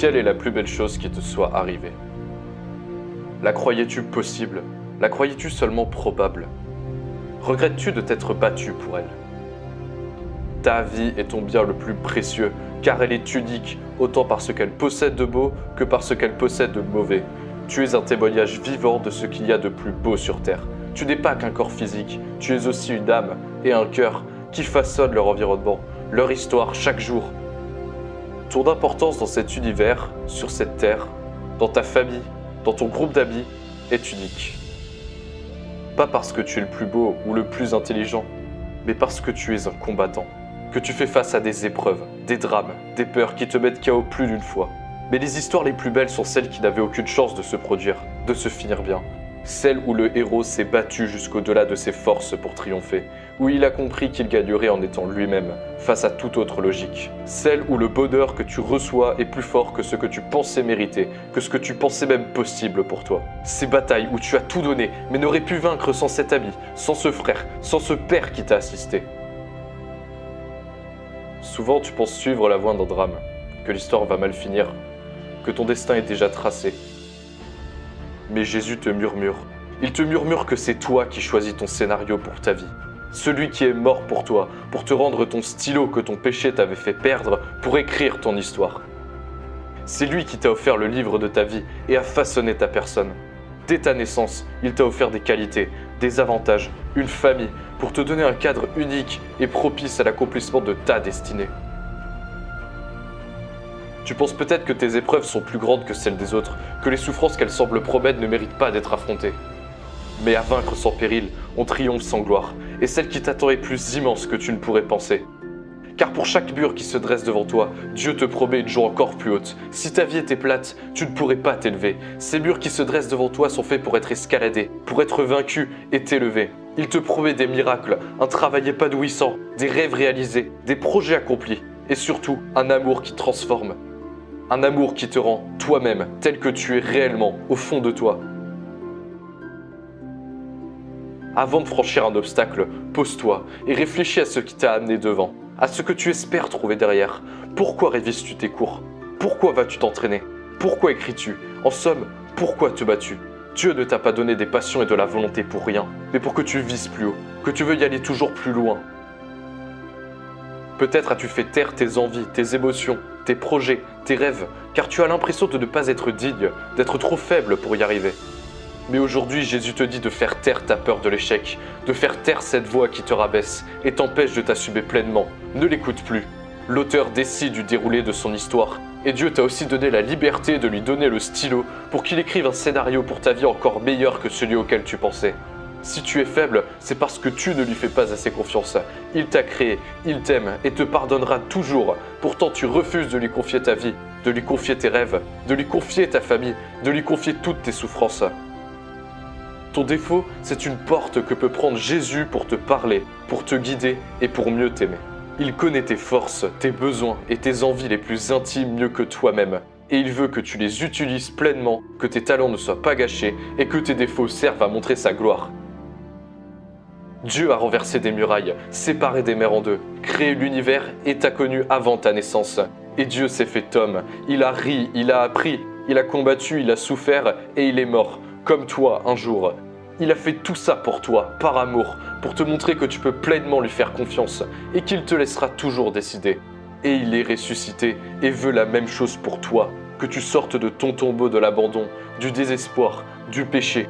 Quelle est la plus belle chose qui te soit arrivée? La croyais-tu possible? La croyais-tu seulement probable? Regrettes-tu de t'être battu pour elle? Ta vie est ton bien le plus précieux, car elle est unique, autant par ce qu'elle possède de beau que par ce qu'elle possède de mauvais. Tu es un témoignage vivant de ce qu'il y a de plus beau sur Terre. Tu n'es pas qu'un corps physique, tu es aussi une âme et un cœur qui façonnent leur environnement, leur histoire chaque jour. Ton importance dans cet univers, sur cette terre, dans ta famille, dans ton groupe d'amis, est unique. Pas parce que tu es le plus beau ou le plus intelligent, mais parce que tu es un combattant, que tu fais face à des épreuves, des drames, des peurs qui te mettent KO plus d'une fois. Mais les histoires les plus belles sont celles qui n'avaient aucune chance de se produire, de se finir bien. Celles où le héros s'est battu jusqu'au-delà de ses forces pour triompher, où il a compris qu'il gagnerait en étant lui-même, face à toute autre logique. Celles où le bonheur que tu reçois est plus fort que ce que tu pensais mériter, que ce que tu pensais même possible pour toi. Ces batailles où tu as tout donné, mais n'aurais pu vaincre sans cet ami, sans ce frère, sans ce père qui t'a assisté. Souvent tu penses suivre la voie d'un drame, que l'histoire va mal finir, que ton destin est déjà tracé. Mais Jésus te murmure. Il te murmure que c'est toi qui choisis ton scénario pour ta vie. Celui qui est mort pour toi, pour te rendre ton stylo que ton péché t'avait fait perdre, pour écrire ton histoire. C'est lui qui t'a offert le livre de ta vie et a façonné ta personne. Dès ta naissance, il t'a offert des qualités, des avantages, une famille, pour te donner un cadre unique et propice à l'accomplissement de ta destinée. Tu penses peut-être que tes épreuves sont plus grandes que celles des autres, que les souffrances qu'elles semblent promettre ne méritent pas d'être affrontées. Mais à vaincre sans péril, on triomphe sans gloire, et celle qui t'attend est plus immense que tu ne pourrais penser. Car pour chaque mur qui se dresse devant toi, Dieu te promet une joie encore plus haute. Si ta vie était plate, tu ne pourrais pas t'élever. Ces murs qui se dressent devant toi sont faits pour être escaladés, pour être vaincus et t'élever. Il te promet des miracles, un travail épanouissant, des rêves réalisés, des projets accomplis, et surtout un amour qui transforme. Un amour qui te rend toi-même tel que tu es réellement au fond de toi. Avant de franchir un obstacle, pose-toi et réfléchis à ce qui t'a amené devant, à ce que tu espères trouver derrière. Pourquoi révises-tu tes cours? Pourquoi vas-tu t'entraîner? Pourquoi écris-tu? En somme, pourquoi te bats-tu? Dieu ne t'a pas donné des passions et de la volonté pour rien, mais pour que tu vises plus haut, que tu veuilles aller toujours plus loin. Peut-être as-tu fait taire tes envies, tes émotions, tes projets, tes rêves, car tu as l'impression de ne pas être digne, d'être trop faible pour y arriver. Mais aujourd'hui, Jésus te dit de faire taire ta peur de l'échec, de faire taire cette voix qui te rabaisse et t'empêche de t'assumer pleinement. Ne l'écoute plus. L'auteur décide du déroulé de son histoire. Et Dieu t'a aussi donné la liberté de lui donner le stylo pour qu'il écrive un scénario pour ta vie encore meilleur que celui auquel tu pensais. Si tu es faible, c'est parce que tu ne lui fais pas assez confiance. Il t'a créé, il t'aime et te pardonnera toujours. Pourtant, tu refuses de lui confier ta vie, de lui confier tes rêves, de lui confier ta famille, de lui confier toutes tes souffrances. Ton défaut, c'est une porte que peut prendre Jésus pour te parler, pour te guider et pour mieux t'aimer. Il connaît tes forces, tes besoins et tes envies les plus intimes mieux que toi-même. Et il veut que tu les utilises pleinement, que tes talents ne soient pas gâchés et que tes défauts servent à montrer sa gloire. Dieu a renversé des murailles, séparé des mers en deux, créé l'univers et t'a connu avant ta naissance. Et Dieu s'est fait homme, il a ri, il a appris, il a combattu, il a souffert et il est mort, comme toi un jour. Il a fait tout ça pour toi, par amour, pour te montrer que tu peux pleinement lui faire confiance et qu'il te laissera toujours décider. Et il est ressuscité et veut la même chose pour toi, que tu sortes de ton tombeau de l'abandon, du désespoir, du péché.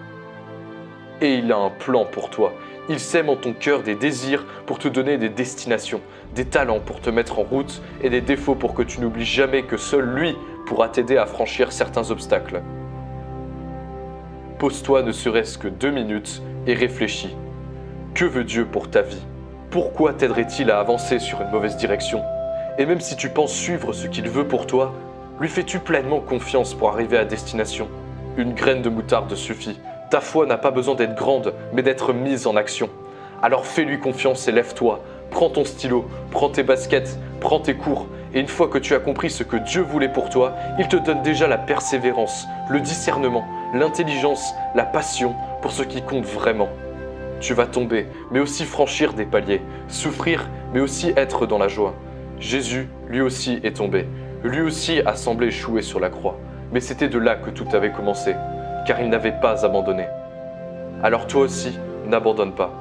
Et il a un plan pour toi. Il sème en ton cœur des désirs pour te donner des destinations, des talents pour te mettre en route et des défauts pour que tu n'oublies jamais que seul lui pourra t'aider à franchir certains obstacles. Pose-toi ne serait-ce que 2 minutes et réfléchis. Que veut Dieu pour ta vie? Pourquoi t'aiderait-il à avancer sur une mauvaise direction? Et même si tu penses suivre ce qu'il veut pour toi, lui fais-tu pleinement confiance pour arriver à destination? Une graine de moutarde suffit. Ta foi n'a pas besoin d'être grande, mais d'être mise en action. Alors fais-lui confiance et lève-toi. Prends ton stylo, prends tes baskets, prends tes cours. Et une fois que tu as compris ce que Dieu voulait pour toi, il te donne déjà la persévérance, le discernement, l'intelligence, la passion pour ce qui compte vraiment. Tu vas tomber, mais aussi franchir des paliers, souffrir, mais aussi être dans la joie. Jésus, lui aussi, est tombé. Lui aussi a semblé échouer sur la croix, mais c'était de là que tout avait commencé, car il n'avait pas abandonné. Alors toi aussi, n'abandonne pas.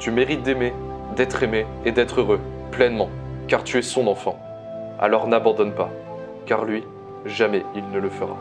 Tu mérites d'aimer, d'être aimé et d'être heureux, pleinement, car tu es son enfant. Alors n'abandonne pas, car lui, jamais il ne le fera.